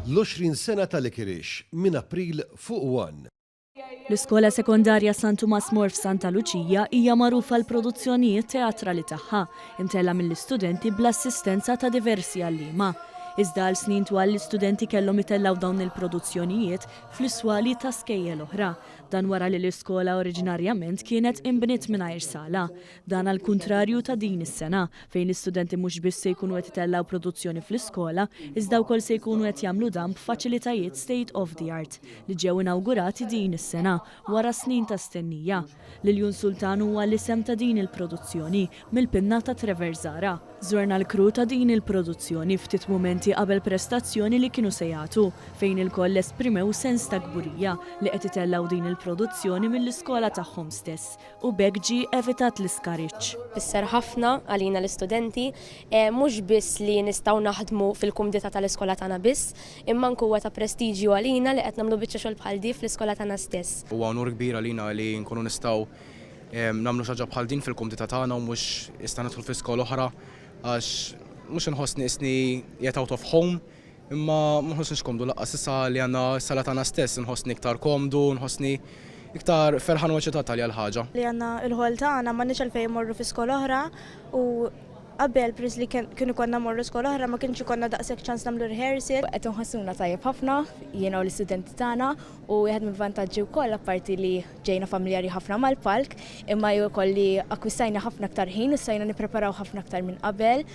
l-20 sena tal-Ikirix minn April fuq 1. L-Iskola Sekondarja San Tomas More f'Santa Luċija hija magħrufa l-produzzjonijiet teatrali tagħha, imtella mill-istudenti bl-assistenza ta' diversi għalliema. Iżda għal snin twal l-istudenti kellhom itellaw dawn il-produzzjonijiet fl-iswali ta' skejjel oħra. Dan wara li l-iskola oriġinarjament kienet inbniet mingħajr sala. Dan għal kuntrarju ta' din is-sena fejn l-istudenti mhux biss se jkunu qed itellaw produzzjoni fl-iskola, iżda wkoll se jkunu qed jagħmlu dan b'faċilitajiet state of the art li ġew inawgurati din is-sena wara snin ta' stennija. Liljun Sultan huwa l-isem ta' din il-produzzjoni mill-pinna ta' Trevor Zara. Żurna l-kru ta' din il-produzzjoni ftit mumenti qabel prestazzjoni li kienu se jagħtu fejn il-koll esprimew sens ta' gburija li qed itellaw din il-produzzjoni mill-iskola tagħhom stess u bekk ġie evitat l-iskariġġ. Fisser ħafna għalina l-istudenti, mhux biss li nistgħu naħdmu fil-kumdita tal-iskola tagħna biss, imma nkuwa ta' prestiġju għalina li qed nagħmlu biċċa xogħol bħal di fl-iskola tagħna stess. Huwa onur kbir għalina li nkunu nistgħu nagħmlu xi ħaġa bħal din fil-kumdita tagħna u mhux issa nidħol fl-iskola oħra għax mhux inħossni isni qiegħed out of home, imma ma nħossniex komdu laqqas issa li għandna s-sala tagħna stess, inħossni iktar komdu, nħossni iktar ferħan u eċitata li għal-ħaġa. Li għandna il-ħol tagħna m'għandniex għalfejn morru fi skola oħra u qabel pris li kienu konna morru skola oħra ma kienx ikollna daqshekk ċans nagħmlu rehearsal. Qed inħossuna tajjeb ħafna jiena u l-istudenti tagħna u wieħed mill-vantaġġi wkoll apparti li ġejna familjari ħafna mal-palk, imma wkoll li akkwistajna ħafna aktar ħin u sajna nippreparaw ħafna aktar minn qabel.